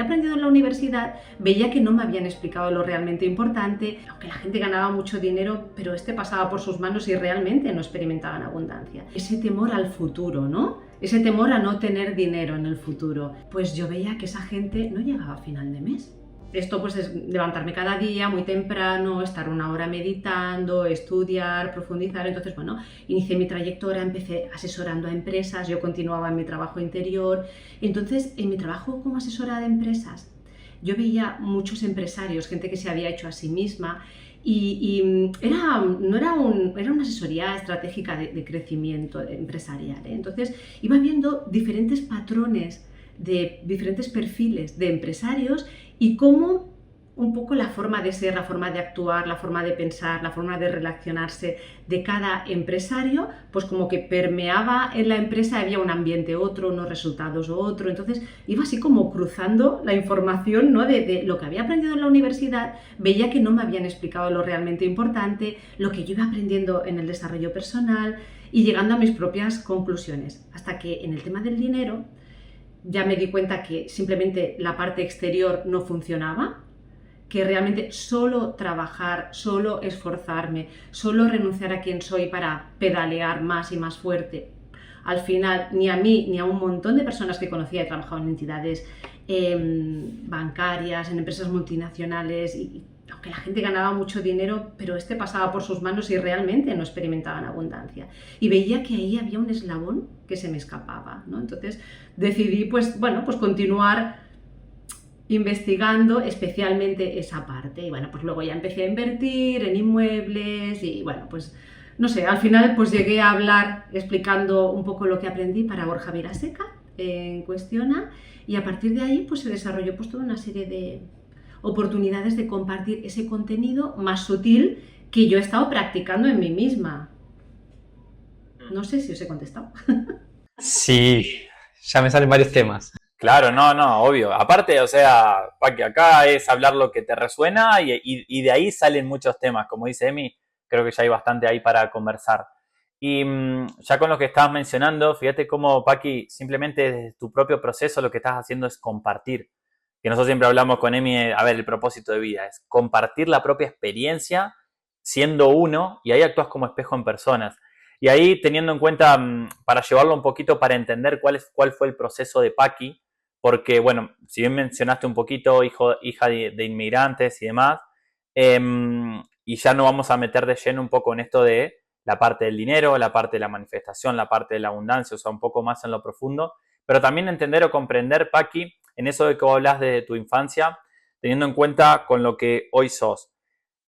había aprendido en la universidad, veía que no me habían explicado lo realmente importante, aunque la gente ganaba mucho dinero, pero pasaba por sus manos y realmente no experimentaban abundancia. Ese temor al futuro, ¿no? Ese temor a no tener dinero en el futuro. Pues yo veía que esa gente no llegaba a final de mes. Esto pues es levantarme cada día muy temprano, estar una hora meditando, estudiar, profundizar. Entonces, bueno, inicié mi trayectoria, empecé asesorando a empresas, yo continuaba en mi trabajo interior. Entonces, en mi trabajo como asesora de empresas, yo veía muchos empresarios, gente que se había hecho a sí misma era una asesoría estratégica de crecimiento empresarial, ¿eh? Entonces, iba viendo diferentes patrones de diferentes perfiles de empresarios y cómo un poco la forma de ser, la forma de actuar, la forma de pensar, la forma de relacionarse de cada empresario, pues como que permeaba en la empresa, había un ambiente otro, unos resultados otro. Entonces iba así como cruzando la información, ¿no? de lo que había aprendido en la universidad, veía que no me habían explicado lo realmente importante, lo que yo iba aprendiendo en el desarrollo personal y llegando a mis propias conclusiones. Hasta que en el tema del dinero ya me di cuenta que simplemente la parte exterior no funcionaba, que realmente solo trabajar, solo esforzarme, solo renunciar a quien soy para pedalear más y más fuerte, al final ni a mí ni a un montón de personas que conocía, he trabajado en entidades bancarias, en empresas multinacionales y aunque la gente ganaba mucho dinero, pero pasaba por sus manos y realmente no experimentaban abundancia. Y veía que ahí había un eslabón que se me escapaba, ¿no? Entonces decidí, pues continuar investigando especialmente esa parte. Y bueno, pues luego ya empecé a invertir en inmuebles y bueno, pues no sé, al final pues llegué a hablar explicando un poco lo que aprendí para Borja Vilaseca en Cuestiona y a partir de ahí pues se desarrolló pues toda una serie de oportunidades de compartir ese contenido más sutil que yo he estado practicando en mí misma. No sé si os he contestado. Sí, ya me salen varios temas. Claro, no, no, obvio. Aparte, o sea, Paqui, acá es hablar lo que te resuena y de ahí salen muchos temas. Como dice Emi, creo que ya hay bastante ahí para conversar. Y ya con lo que estabas mencionando, fíjate cómo, Paqui, simplemente desde tu propio proceso lo que estás haciendo es compartir. Que nosotros siempre hablamos con Emi, a ver, el propósito de vida es compartir la propia experiencia siendo uno y ahí actúas como espejo en personas. Y ahí teniendo en cuenta, para llevarlo un poquito, para entender cuál fue el proceso de Paqui, porque, bueno, si bien mencionaste un poquito, hija de inmigrantes y demás, y ya nos vamos a meter de lleno un poco en esto de la parte del dinero, la parte de la manifestación, la parte de la abundancia, o sea, un poco más en lo profundo, pero también entender o comprender, Paqui, en eso de que vos hablas de tu infancia, teniendo en cuenta con lo que hoy sos.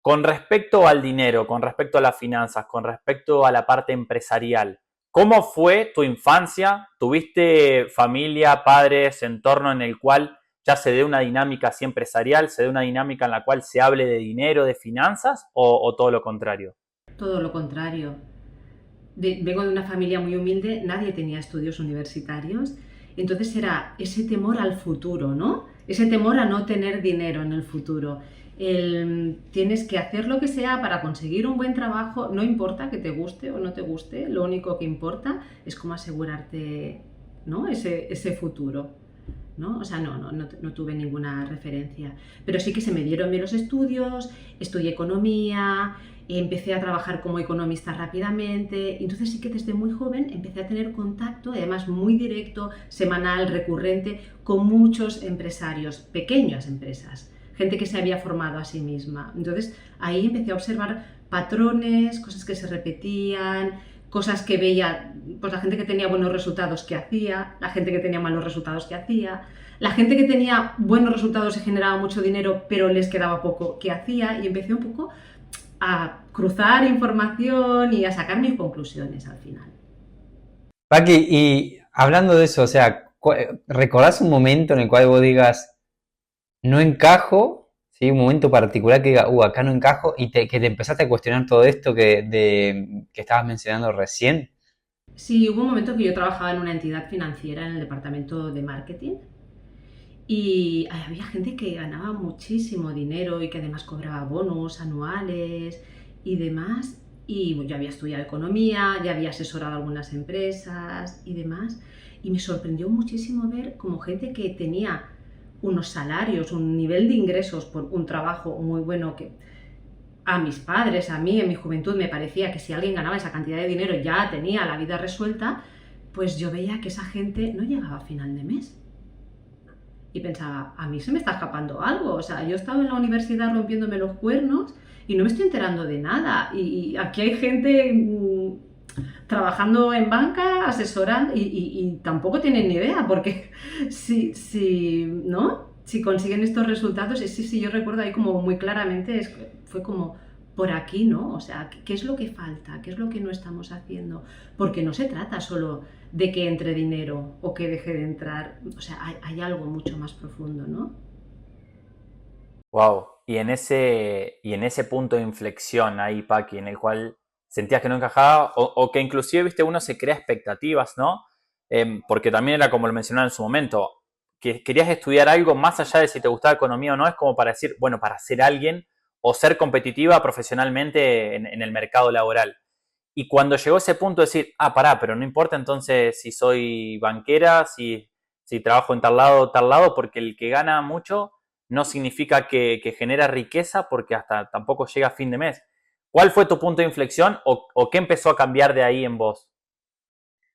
Con respecto al dinero, con respecto a las finanzas, con respecto a la parte empresarial, ¿cómo fue tu infancia? ¿Tuviste familia, padres, entorno en el cual ya se dé una dinámica así empresarial, se dé una dinámica en la cual se hable de dinero, de finanzas o todo lo contrario? Todo lo contrario. Vengo de una familia muy humilde, nadie tenía estudios universitarios, entonces era ese temor al futuro, ¿no? Ese temor a no tener dinero en el futuro. Tienes que hacer lo que sea para conseguir un buen trabajo, no importa que te guste o no te guste, lo único que importa es cómo asegurarte, ¿no? ese futuro. ¿No? O sea, no tuve ninguna referencia. Pero sí que se me dieron bien los estudios, estudié economía, empecé a trabajar como economista rápidamente. Entonces sí que desde muy joven empecé a tener contacto, además muy directo, semanal, recurrente, con muchos empresarios, pequeñas empresas, gente que se había formado a sí misma. Entonces ahí empecé a observar patrones, cosas que se repetían, cosas que veía, pues la gente que tenía buenos resultados que hacía, la gente que tenía malos resultados que hacía, la gente que tenía buenos resultados y generaba mucho dinero pero les quedaba poco que hacía y empecé un poco a cruzar información y a sacar mis conclusiones al final. Paqui, y hablando de eso, o sea, ¿recordás un momento en el cual vos digas, no encajo? ¿Sí? Un momento particular que diga, acá no encajo, y que te empezaste a cuestionar todo esto que estabas mencionando recién. Sí, hubo un momento que yo trabajaba en una entidad financiera en el departamento de marketing y había gente que ganaba muchísimo dinero y que además cobraba bonos anuales y demás. Y yo había estudiado economía, ya había asesorado a algunas empresas y demás. Y me sorprendió muchísimo ver como gente que tenía unos salarios, un nivel de ingresos por un trabajo muy bueno que a mis padres, a mí en mi juventud me parecía que si alguien ganaba esa cantidad de dinero ya tenía la vida resuelta, pues yo veía que esa gente no llegaba a final de mes. Y pensaba, a mí se me está escapando algo, o sea, yo estaba en la universidad rompiéndome los cuernos y no me estoy enterando de nada. Y aquí hay gente trabajando en banca, asesorando, y tampoco tienen ni idea, porque ¿no? Si consiguen estos resultados, sí, yo recuerdo ahí como muy claramente, fue como por aquí, ¿no? O sea, ¿qué es lo que falta? ¿Qué es lo que no estamos haciendo? Porque no se trata solo de que entre dinero o que deje de entrar, o sea, hay algo mucho más profundo, ¿no? Wow. Y en ese punto de inflexión ahí, Paqui, en el cual sentías que no encajaba o que inclusive, viste, uno se crea expectativas, ¿no? Porque también era como lo mencionaba en su momento, que querías estudiar algo más allá de si te gustaba economía o no, es como para decir, bueno, para ser alguien o ser competitiva profesionalmente en el mercado laboral. Y cuando llegó ese punto de decir, pará, pero no importa entonces si soy banquera, si trabajo en tal lado, porque el que gana mucho no significa que genera riqueza porque hasta tampoco llega a fin de mes. ¿Cuál fue tu punto de inflexión o qué empezó a cambiar de ahí en vos?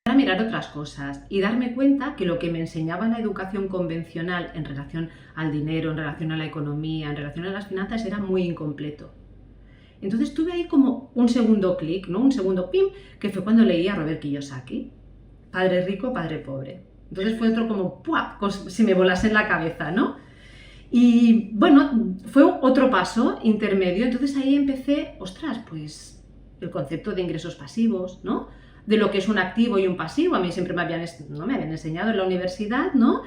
Para mirar otras cosas y darme cuenta que lo que me enseñaba la educación convencional en relación al dinero, en relación a la economía, en relación a las finanzas era muy incompleto. Entonces tuve ahí como un segundo clic, ¿no? Un segundo pim, que fue cuando leí a Robert Kiyosaki, Padre rico, padre pobre. Entonces fue otro como, ¡puah!, si me volase en la cabeza, ¿no? Y bueno, fue otro paso intermedio, entonces ahí empecé, ostras, pues el concepto de ingresos pasivos, ¿no? De lo que es un activo y un pasivo, a mí siempre ¿no? me habían enseñado en la universidad, ¿no?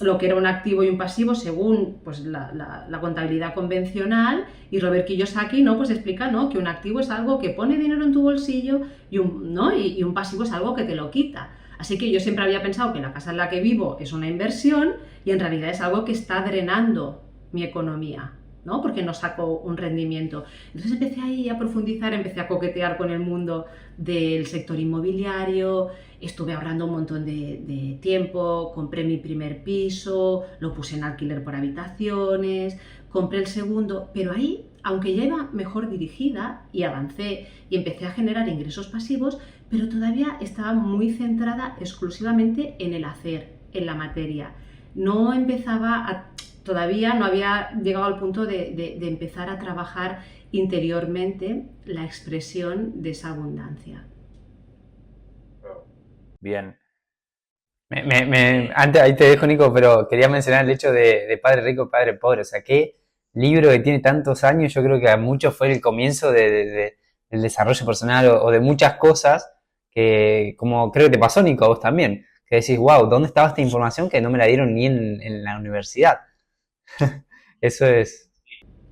Lo que era un activo y un pasivo según pues, la contabilidad convencional, y Robert Kiyosaki, ¿no? Pues explica, ¿no?, que un activo es algo que pone dinero en tu bolsillo ¿no? y un pasivo es algo que te lo quita. Así que yo siempre había pensado que la casa en la que vivo es una inversión y en realidad es algo que está drenando mi economía, ¿no? Porque no saco un rendimiento. Entonces empecé ahí a profundizar, empecé a coquetear con el mundo del sector inmobiliario, estuve ahorrando un montón de tiempo, compré mi primer piso, lo puse en alquiler por habitaciones, compré el segundo, pero ahí, aunque ya iba mejor dirigida y avancé y empecé a generar ingresos pasivos, pero todavía estaba muy centrada exclusivamente en el hacer, en la materia. No empezaba todavía no había llegado al punto de empezar a trabajar interiormente la expresión de esa abundancia. Bien. Antes, ahí te dejo, Nico, pero quería mencionar el hecho de Padre Rico, Padre Pobre. O sea, qué libro que tiene tantos años, yo creo que a muchos fue el comienzo del desarrollo personal o de muchas cosas que, como creo que te pasó, Nico, a vos también, que decís, wow, ¿dónde estaba esta información que no me la dieron ni en la universidad? Eso es.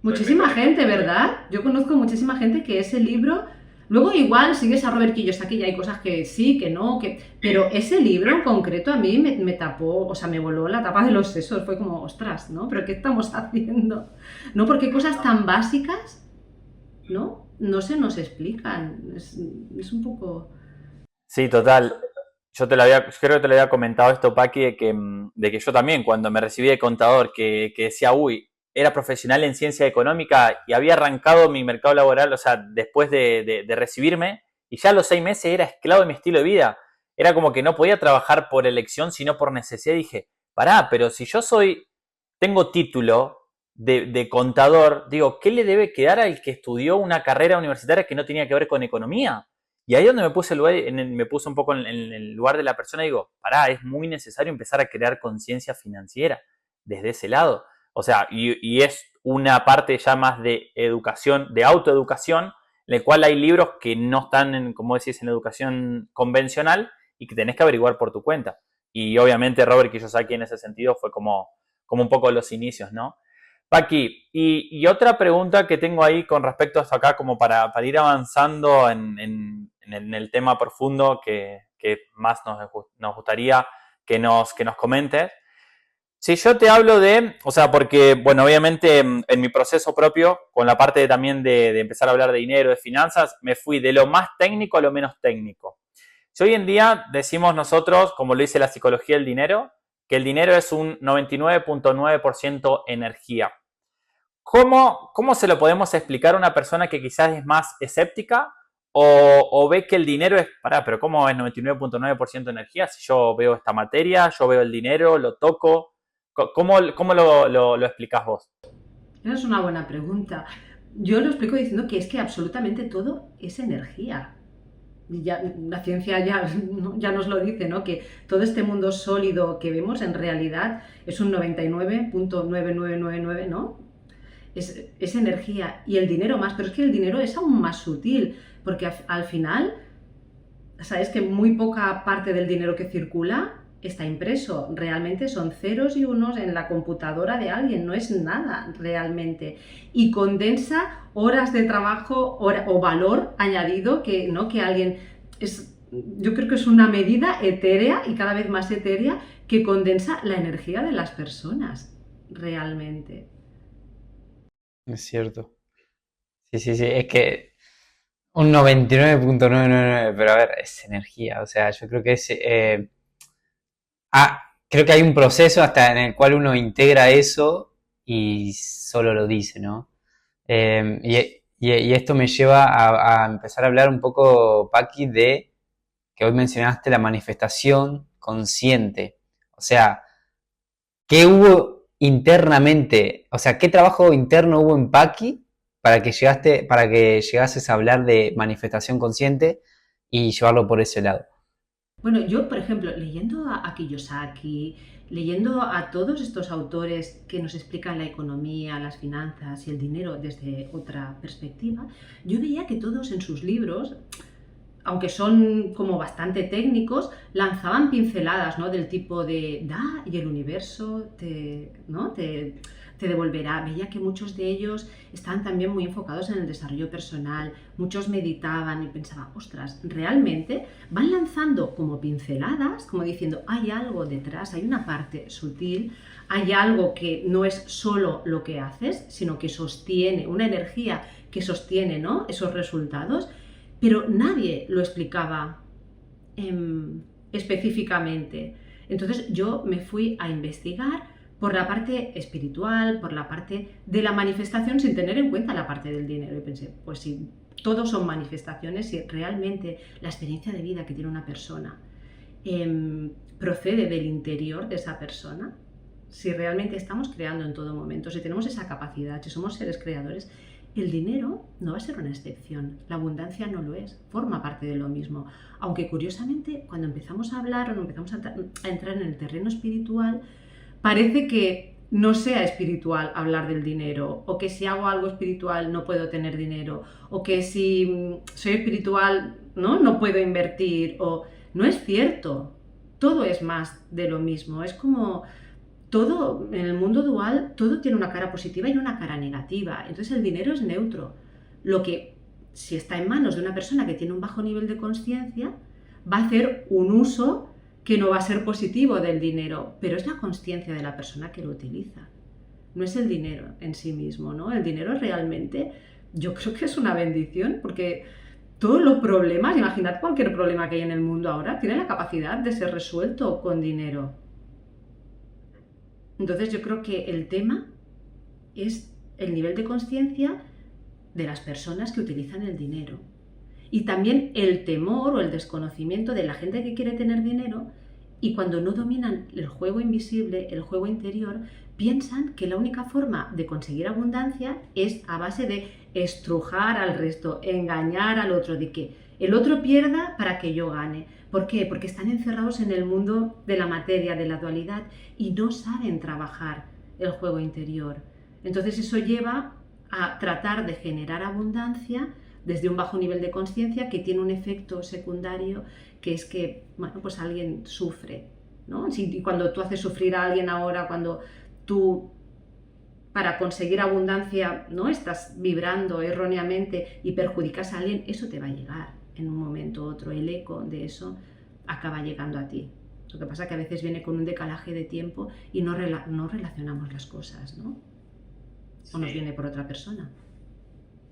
Muchísima gente, ¿verdad? Yo conozco muchísima gente que ese libro... Luego igual sigues a Robert Kiyosaki y hay cosas que sí, que no, pero ese libro en concreto a mí me tapó, o sea, me voló la tapa de los sesos. Fue como, ostras, ¿no? ¿Pero qué estamos haciendo? ¿No? Porque cosas tan básicas, ¿no? No se nos explican. Es un poco... Sí, total. Creo que te lo había comentado esto, Paqui, de que yo también, cuando me recibí de contador, que decía, uy, era profesional en ciencia económica y había arrancado mi mercado laboral, o sea, después de recibirme, y ya a los 6 meses era esclavo de mi estilo de vida. Era como que no podía trabajar por elección, sino por necesidad. Y dije, pará, pero si tengo título de contador, digo, ¿qué le debe quedar al que estudió una carrera universitaria que no tenía que ver con economía? Y ahí donde me puse un poco en el lugar de la persona y digo, pará, es muy necesario empezar a crear conciencia financiera desde ese lado. O sea, y es una parte ya más de educación, de autoeducación, en la cual hay libros que no están, como decís, en educación convencional y que tenés que averiguar por tu cuenta. Y obviamente Robert Kiyosaki en ese sentido fue como un poco los inicios, ¿no? Paqui, y otra pregunta que tengo ahí con respecto a esto acá, como para ir avanzando en el tema profundo que más nos gustaría que nos comentes. Si yo te hablo o sea, porque, bueno, obviamente en mi proceso propio, con la parte también de empezar a hablar de dinero, de finanzas, me fui de lo más técnico a lo menos técnico. Si hoy en día decimos nosotros, como lo dice la psicología del dinero, que el dinero es un 99.9% energía. ¿Cómo se lo podemos explicar a una persona que quizás es más escéptica o ve que el dinero es, pero ¿cómo es 99.9% energía? Si yo veo esta materia, yo veo el dinero, lo toco, ¿cómo lo explicas vos? Esa es una buena pregunta. Yo lo explico diciendo que es que absolutamente todo es energía. Ya, la ciencia ya nos lo dice, ¿no? Que todo este mundo sólido que vemos en realidad es un 99.9999, ¿no? Es energía y el dinero más, pero es que el dinero es aún más sutil, porque al final, sabes que muy poca parte del dinero que circula está impreso, realmente son ceros y unos en la computadora de alguien, no es nada realmente, y condensa horas de trabajo o valor añadido que, ¿no? Que alguien yo creo que es una medida etérea y cada vez más etérea que condensa la energía de las personas realmente. Es cierto. Sí, es que un 99.999, pero a ver, es energía, o sea, yo creo que es... creo que hay un proceso hasta en el cual uno integra eso y solo lo dice, ¿no? Y esto me lleva a empezar a hablar un poco, Paqui, de que hoy mencionaste la manifestación consciente. O sea, ¿qué hubo internamente? O sea, ¿qué trabajo interno hubo en Paqui para que llegases a hablar de manifestación consciente y llevarlo por ese lado? Bueno, yo, por ejemplo, leyendo a Kiyosaki, leyendo a todos estos autores que nos explican la economía, las finanzas y el dinero desde otra perspectiva, yo veía que todos en sus libros, aunque son como bastante técnicos, lanzaban pinceladas, ¿no? Del tipo de da y el universo ¿no? te devolverá. Veía que muchos de ellos estaban también muy enfocados en el desarrollo personal, muchos meditaban y pensaba, ostras, realmente van lanzando como pinceladas, como diciendo, hay algo detrás, hay una parte sutil, hay algo que no es solo lo que haces, sino que sostiene, una energía que sostiene, ¿no? Esos resultados, pero nadie lo explicaba específicamente. Entonces yo me fui a investigar por la parte espiritual, por la parte de la manifestación, sin tener en cuenta la parte del dinero. Y pensé, pues si todos son manifestaciones, si realmente la experiencia de vida que tiene una persona procede del interior de esa persona, si realmente estamos creando en todo momento, si tenemos esa capacidad, si somos seres creadores, el dinero no va a ser una excepción, la abundancia no lo es, forma parte de lo mismo. Aunque curiosamente, cuando empezamos a hablar o empezamos a entrar en el terreno espiritual, parece que no sea espiritual hablar del dinero, o que si hago algo espiritual no puedo tener dinero, o que si soy espiritual no puedo invertir, o no es cierto, todo es más de lo mismo, es como todo, en el mundo dual, todo tiene una cara positiva y una cara negativa, entonces el dinero es neutro, lo que si está en manos de una persona que tiene un bajo nivel de conciencia, va a hacer un uso que no va a ser positivo del dinero, pero es la consciencia de la persona que lo utiliza. No es el dinero en sí mismo, ¿no? El dinero realmente, yo creo que es una bendición, porque todos los problemas, imaginad cualquier problema que hay en el mundo ahora, tiene la capacidad de ser resuelto con dinero. Entonces yo creo que el tema es el nivel de conciencia de las personas que utilizan el dinero. Y también el temor o el desconocimiento de la gente que quiere tener dinero y cuando no dominan el juego invisible, el juego interior, piensan que la única forma de conseguir abundancia es a base de estrujar al resto, engañar al otro, de que el otro pierda para que yo gane. ¿Por qué? Porque están encerrados en el mundo de la materia, de la dualidad y no saben trabajar el juego interior. Entonces eso lleva a tratar de generar abundancia desde un bajo nivel de conciencia que tiene un efecto secundario que es que, bueno, pues alguien sufre, ¿no? Y cuando tú haces sufrir a alguien ahora, cuando tú para conseguir abundancia, ¿no? Estás vibrando erróneamente y perjudicas a alguien, eso te va a llegar en un momento u otro, el eco de eso acaba llegando a ti. Lo que pasa es que a veces viene con un decalaje de tiempo y no relacionamos las cosas, ¿no? O nos viene por otra persona.